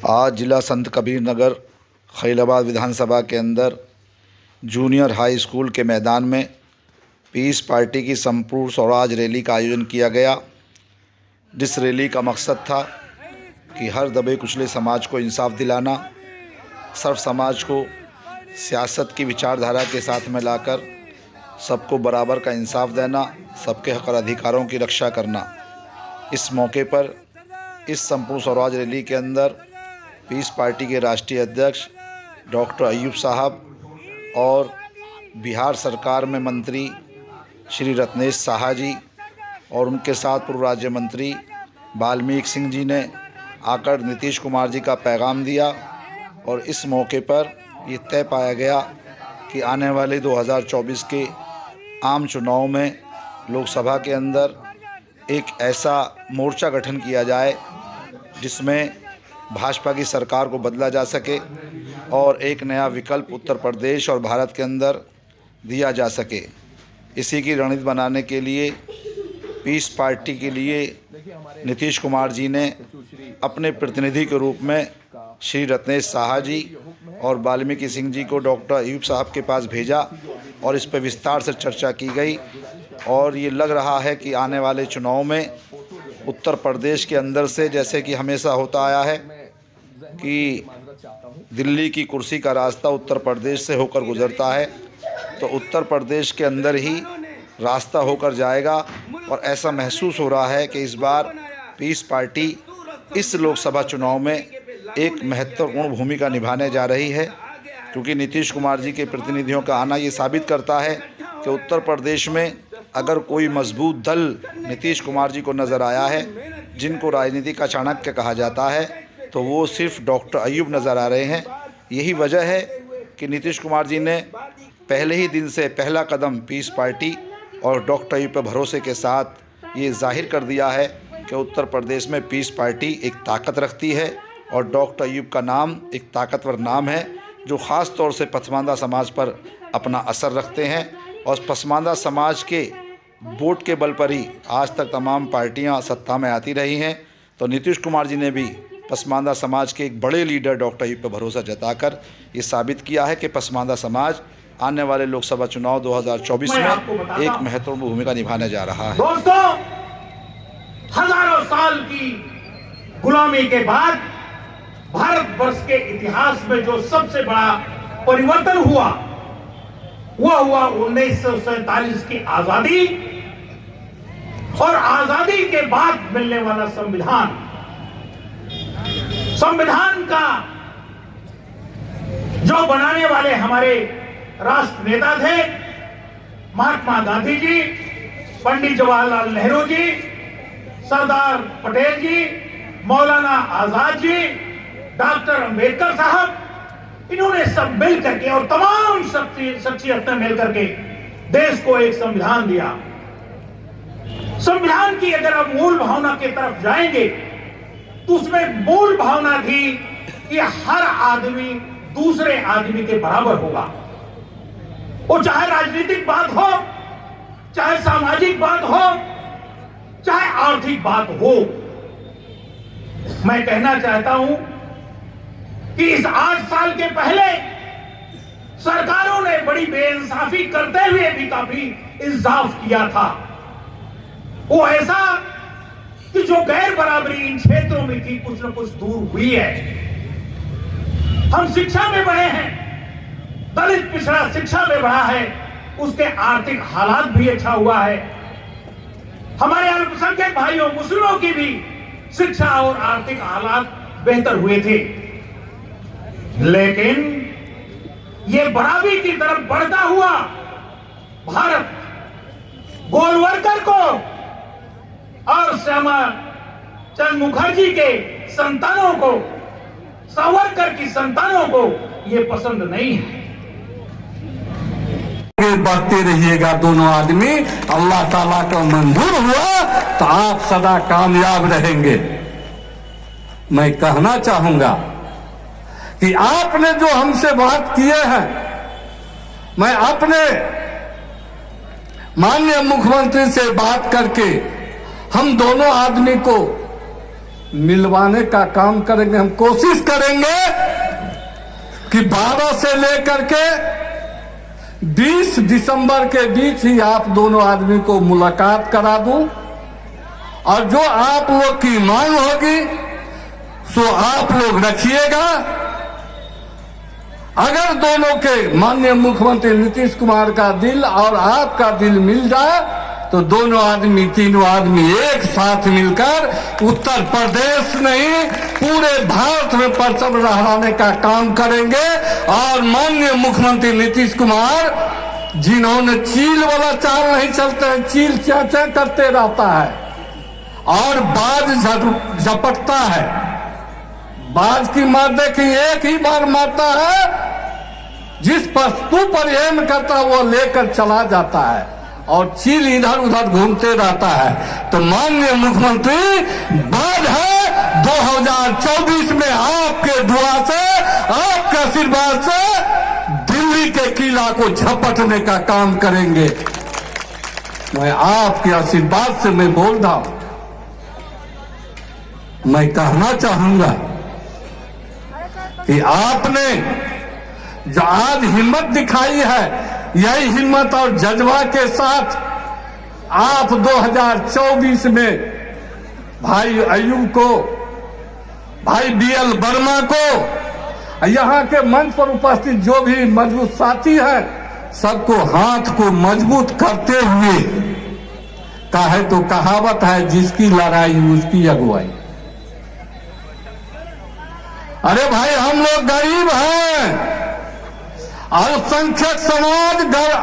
आज जिला संत कबीर नगर खलीलाबाद विधानसभा के अंदर जूनियर हाई स्कूल के मैदान में पीस पार्टी की संपूर्ण स्वराज रैली का आयोजन किया गया। जिस रैली का मकसद था कि हर दबे कुचले समाज को इंसाफ दिलाना, सर्व समाज को सियासत की विचारधारा के साथ में लाकर सबको बराबर का इंसाफ देना, सबके हक और अधिकारों की रक्षा करना। इस मौके पर इस संपूर्ण स्वराज रैली के अंदर पीस पार्टी के राष्ट्रीय अध्यक्ष डॉक्टर अयूब साहब और बिहार सरकार में मंत्री श्री रत्नेश साहा जी और उनके साथ पूर्व राज्य मंत्री वाल्मीकि सिंह जी ने आकर नीतीश कुमार जी का पैगाम दिया। और इस मौके पर ये तय पाया गया कि आने वाले 2024 के आम चुनाव में लोकसभा के अंदर एक ऐसा मोर्चा गठन किया जाए जिसमें भाजपा की सरकार को बदला जा सके और एक नया विकल्प उत्तर प्रदेश और भारत के अंदर दिया जा सके। इसी की रणनीति बनाने के लिए पीस पार्टी के लिए नीतीश कुमार जी ने अपने प्रतिनिधि के रूप में श्री रत्नेश साहा जी और वाल्मीकि सिंह जी को डॉक्टर अयूब साहब के पास भेजा और इस पर विस्तार से चर्चा की गई। और ये लग रहा है कि आने वाले चुनाव में उत्तर प्रदेश के अंदर से, जैसे कि हमेशा होता आया है कि दिल्ली की कुर्सी का रास्ता उत्तर प्रदेश से होकर गुजरता है, तो उत्तर प्रदेश के अंदर ही रास्ता होकर जाएगा। और ऐसा महसूस हो रहा है कि इस बार पीस पार्टी इस लोकसभा चुनाव में एक महत्वपूर्ण भूमिका निभाने जा रही है, क्योंकि नीतीश कुमार जी के प्रतिनिधियों का आना ये साबित करता है कि उत्तर प्रदेश में अगर कोई मजबूत दल नीतीश कुमार जी को नज़र आया है, जिनको राजनीति का चाणक्य कहा जाता है, तो वो सिर्फ डॉक्टर अयूब नज़र आ रहे हैं। यही वजह है कि नीतीश कुमार जी ने पहले ही दिन से पहला कदम पीस पार्टी और डॉक्टर अयूब पर भरोसे के साथ ये जाहिर कर दिया है कि उत्तर प्रदेश में पीस पार्टी एक ताकत रखती है और डॉक्टर अयूब का नाम एक ताकतवर नाम है जो ख़ास तौर से पसमानदा समाज पर अपना असर रखते हैं। और पसमानदा समाज के वोट के बल पर ही आज तक तमाम पार्टियां सत्ता में आती रही हैं। तो नीतीश कुमार जी ने भी पसमानदा समाज के एक बड़े लीडर डॉक्टर अयूब पर भरोसा जताकर ये साबित किया है कि पसमानदा समाज आने वाले लोकसभा चुनाव 2024 में एक महत्वपूर्ण भूमिका निभाने जा रहा है। दोस्तों, हजारों साल की गुलामी के बाद भारतवर्ष के इतिहास में जो सबसे बड़ा परिवर्तन हुआ वो हुआ 1947 की आजादी और आजादी के बाद मिलने वाला संविधान। संविधान का जो बनाने वाले हमारे राष्ट्र नेता थे महात्मा गांधी जी, पंडित जवाहरलाल नेहरू जी, सरदार पटेल जी, मौलाना आजाद जी, डॉक्टर अंबेडकर साहब, इन्होंने सब मिल करके और तमाम शख्सियतें मिल करके देश को एक संविधान दिया। संविधान की अगर हम मूल भावना की तरफ जाएंगे तो उसमें मूल भावना थी कि हर आदमी दूसरे आदमी के बराबर होगा। वो चाहे राजनीतिक बात हो, चाहे सामाजिक बात हो, चाहे आर्थिक बात हो। मैं कहना चाहता हूं कि इस 8 साल के पहले सरकारों ने बड़ी बेइंसाफी करते हुए भी काफी इंसाफ किया था। वो ऐसा कि जो गैर बराबरी इन क्षेत्रों में थी कुछ न कुछ दूर हुई है। हम शिक्षा में बढ़े हैं, दलित पिछड़ा शिक्षा में बढ़ा है, उसके आर्थिक हालात भी अच्छा हुआ है। हमारे अल्पसंख्यक भाइयों मुस्लिमों की भी शिक्षा और आर्थिक हालात बेहतर हुए थे। लेकिन ये बराबरी की तरफ बढ़ता हुआ भारत गोलवलकर को और श्यामा चंद्र मुखर्जी के संतानों को, सावरकर की संतानों को ये पसंद नहीं है। बढ़ते रहिएगा दोनों आदमी, अल्लाह ताला का मंजूर हुआ तो आप सदा कामयाब रहेंगे। मैं कहना चाहूंगा कि आपने जो हमसे बात किए हैं, मैं अपने माननीय मुख्यमंत्री से बात करके हम दोनों आदमी को मिलवाने का काम करेंगे। हम कोशिश करेंगे कि 12 से लेकर के 20 दिसंबर के बीच ही आप दोनों आदमी को मुलाकात करा दूं, और जो आप लोग की मांग होगी सो आप लोग रखिएगा। अगर दोनों के माननीय मुख्यमंत्री नीतीश कुमार का दिल और आपका दिल मिल जाए तो दोनों आदमी, तीनों आदमी एक साथ मिलकर उत्तर प्रदेश नहीं पूरे भारत में परचम लहराने का काम करेंगे। और माननीय मुख्यमंत्री नीतीश कुमार, जिन्होंने चील वाला चाल नहीं चलते हैं, चील चा करते रहता है और बाज झपटता है, बाज की मार देखी एक ही बार मारता है, जिस वस्तु पर एम करता है वो लेकर चला जाता है और चील इधर उधर घूमते रहता है। तो माननीय मुख्यमंत्री, बात है 2024 में आपके दुआ से, आपके आशीर्वाद से दिल्ली के किला को झपटने का काम करेंगे। मैं आपके आशीर्वाद से मैं बोल रहा हूं। मैं कहना चाहूंगा कि आपने जो आज हिम्मत दिखाई है, यही हिम्मत और जज्बा के साथ आप 2024 में भाई अयूब को, भाई BL वर्मा को, यहाँ के मंच पर उपस्थित जो भी मजबूत साथी हैं, सबको हाथ को मजबूत करते हुए, कहे तो कहावत है, जिसकी लड़ाई उसकी अगुवाई। अरे भाई, हम लोग गरीब हैं, अल्पसंख्यक समाज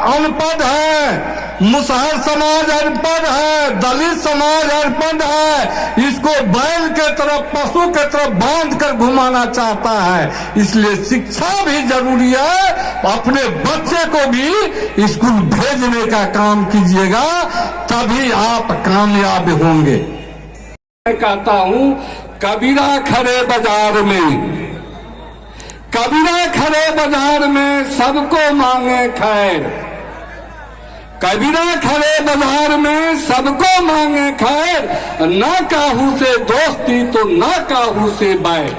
अनपढ़ है, मुसहर समाज अनपढ़ है, दलित समाज अनपढ़ है, इसको बैल के तरफ, पशु के तरफ बांध कर घुमाना चाहता है। इसलिए शिक्षा भी जरूरी है। अपने बच्चे को भी स्कूल भेजने का काम कीजिएगा, तभी आप कामयाब होंगे। मैं कहता हूं, कबीरा खड़े बाजार में, कबीरा खड़े बाजार में सबको मांगे खैर, कबीरा खड़े बाजार में सबको मांगे खैर, ना काहू से दोस्ती तो ना काहू से बैर।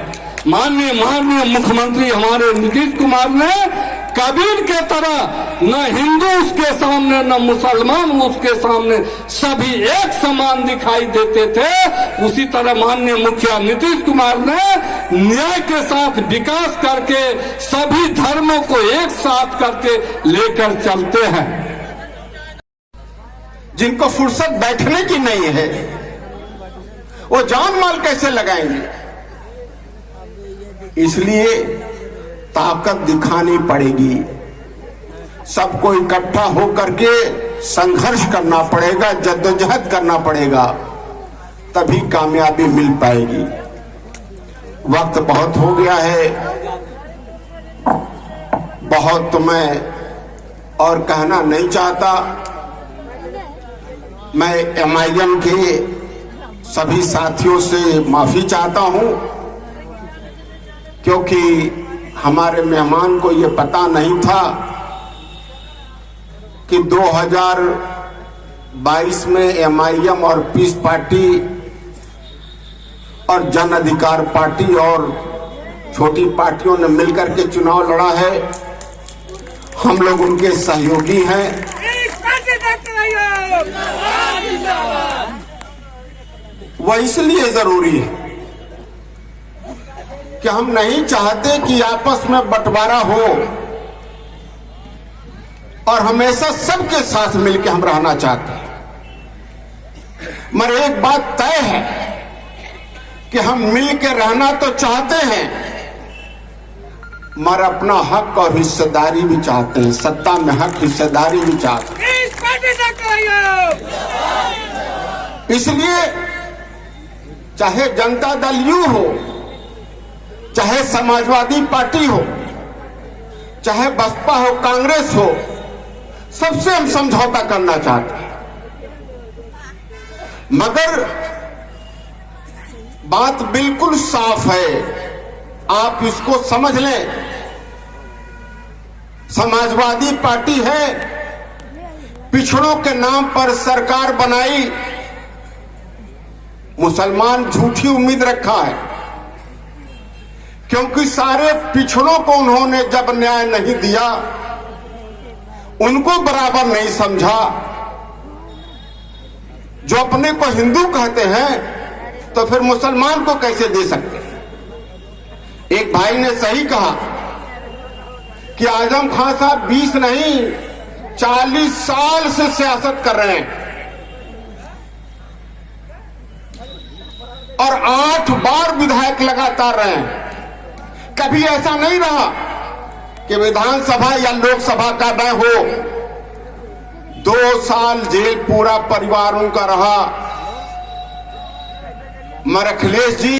माननीय मुख्यमंत्री हमारे नीतीश कुमार ने कबीर के तरह न हिंदू उसके सामने न मुसलमान उसके सामने, सभी एक समान दिखाई देते थे। उसी तरह माननीय मुखिया नीतीश कुमार ने न्याय के साथ विकास करके सभी धर्मों को एक साथ करके लेकर चलते हैं। जिनको फुर्सत बैठने की नहीं है, वो जान माल कैसे लगाएंगे? इसलिए ताकत दिखानी पड़ेगी, सबको इकट्ठा होकर के संघर्ष करना पड़ेगा, जद्दोजहद करना पड़ेगा, तभी कामयाबी मिल पाएगी। वक्त बहुत हो गया है, बहुत तो मैं और कहना नहीं चाहता। मैं MIM के सभी साथियों से माफी चाहता हूं, क्योंकि हमारे मेहमान को ये पता नहीं था कि 2022 में MIM और पीस पार्टी और जन अधिकार पार्टी और छोटी पार्टियों ने मिलकर के चुनाव लड़ा है। हम लोग उनके सहयोगी हैं। वह इसलिए जरूरी है कि हम नहीं चाहते कि आपस में बंटवारा हो और हमेशा सबके साथ मिलकर हम रहना चाहते हैं। मगर एक बात तय है कि हम मिलकर रहना तो चाहते हैं, मगर अपना हक और हिस्सेदारी भी चाहते हैं। सत्ता में हक हिस्सेदारी भी चाहते हैं। इसलिए चाहे जनता दल यू हो, चाहे समाजवादी पार्टी हो, चाहे बसपा हो, कांग्रेस हो, सबसे हम समझौता करना चाहते हैं। मगर बात बिल्कुल साफ है, आप इसको समझ लें। समाजवादी पार्टी है, पिछड़ों के नाम पर सरकार बनाई, मुसलमान झूठी उम्मीद रखा है, क्योंकि सारे पिछड़ों को उन्होंने जब न्याय नहीं दिया, उनको बराबर नहीं समझा, जो अपने को हिंदू कहते हैं तो फिर मुसलमान को कैसे दे सकते हैं। एक भाई ने सही कहा कि आजम खान साहब 20 नहीं 40 साल से सियासत कर रहे हैं और 8 बार विधायक लगातार रहे हैं। कभी ऐसा नहीं रहा कि विधानसभा या लोकसभा का न हो। 2 साल जेल पूरा परिवार उनका रहा। मगर अखिलेश जी,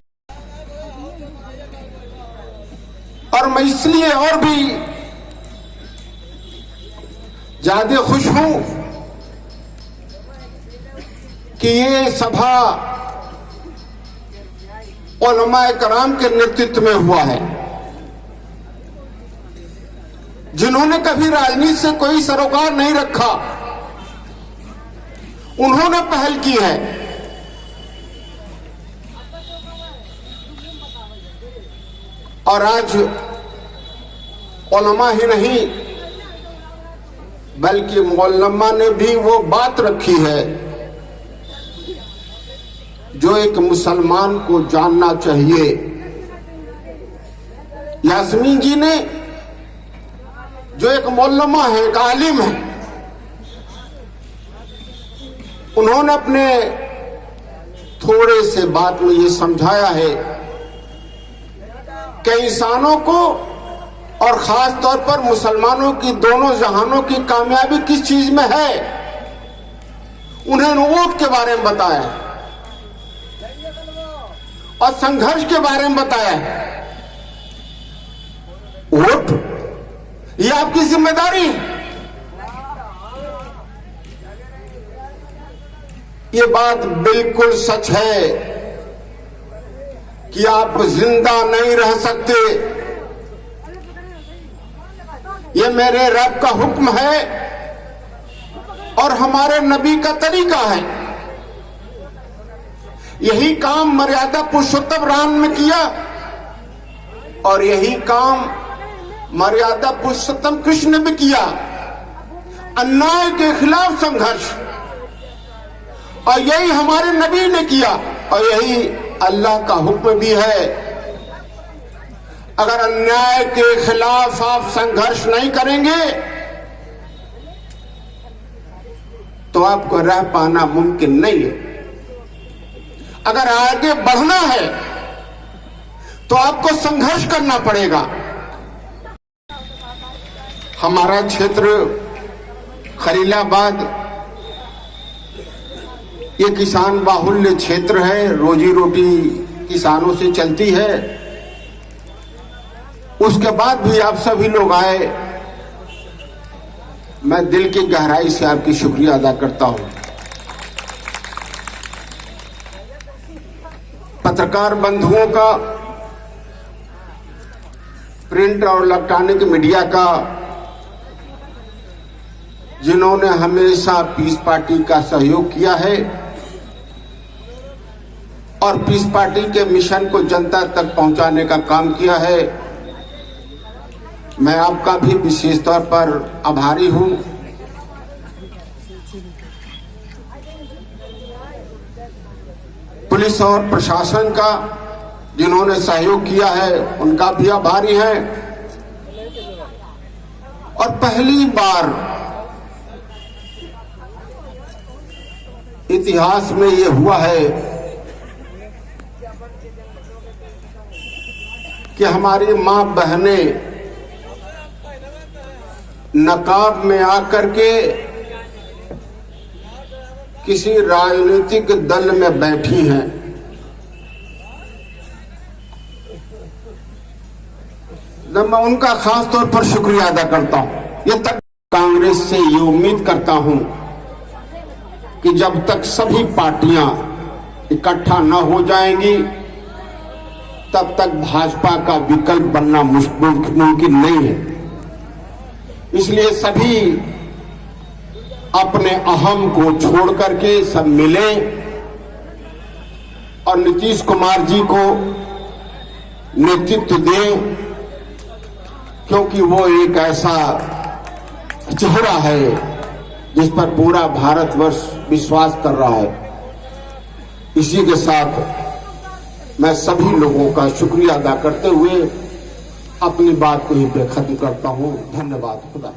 और मैं इसलिए और भी ज्यादा खुश हूं कि ये सभा उलमाए कराम के नेतृत्व में हुआ है, जिन्होंने कभी राजनीति से कोई सरोकार नहीं रखा। उन्होंने पहल की है। और आज उलमा ही नहीं बल्कि मौलमा ने भी वो बात रखी है जो एक मुसलमान को जानना चाहिए। यास्मीन जी ने, जो एक मौलमा है, एक आलिम है, उन्होंने अपने थोड़े से बात में ये समझाया है कि इंसानों को और खास तौर पर मुसलमानों की दोनों जहानों की कामयाबी किस चीज में है। उन्हें वोट के बारे में बताया है और संघर्ष के बारे में बताया है। वोट ये आपकी जिम्मेदारी है। ये बात बिल्कुल सच है कि आप जिंदा नहीं रह सकते। ये मेरे रब का हुक्म है और हमारे नबी का तरीका है। यही काम मर्यादा पुरुषोत्तम राम ने किया और यही काम मर्यादा पुरुषोत्तम कृष्ण ने भी किया। अन्याय के खिलाफ संघर्ष, और यही हमारे नबी ने किया और यही अल्लाह का हुक्म भी है। अगर अन्याय के खिलाफ आप संघर्ष नहीं करेंगे तो आपको रह पाना मुमकिन नहीं है। अगर आगे बढ़ना है तो आपको संघर्ष करना पड़ेगा। हमारा क्षेत्र खलीलाबाद ये किसान बाहुल्य क्षेत्र है, रोजी रोटी किसानों से चलती है। उसके बाद भी आप सभी लोग आए, मैं दिल की गहराई से आपकी शुक्रिया अदा करता हूं। पत्रकार बंधुओं का, प्रिंट और इलेक्ट्रॉनिक मीडिया का, जिन्होंने हमेशा पीस पार्टी का सहयोग किया है और पीस पार्टी के मिशन को जनता तक पहुंचाने का काम किया है, मैं आपका भी विशेष तौर पर आभारी हूं। पुलिस और प्रशासन का जिन्होंने सहयोग किया है उनका भी आभारी है। और पहली बार इतिहास में ये हुआ है कि हमारी मां बहनें नकाब में आकर के किसी राजनीतिक दल में बैठी हैं। मैं उनका खास तौर पर शुक्रिया अदा करता हूं। ये तक कांग्रेस से ये उम्मीद करता हूं कि जब तक सभी पार्टियां इकट्ठा न हो जाएंगी तब तक भाजपा का विकल्प बनना मुमकिन नहीं है। इसलिए सभी अपने अहम को छोड़ करके सब मिलें और नीतीश कुमार जी को नेतृत्व दें, क्योंकि वो एक ऐसा चेहरा है जिस पर पूरा भारतवर्ष विश्वास कर रहा है। इसी के साथ मैं सभी लोगों का शुक्रिया अदा करते हुए अपनी बात को ही खत्म करता हूं। धन्यवाद। खुदा।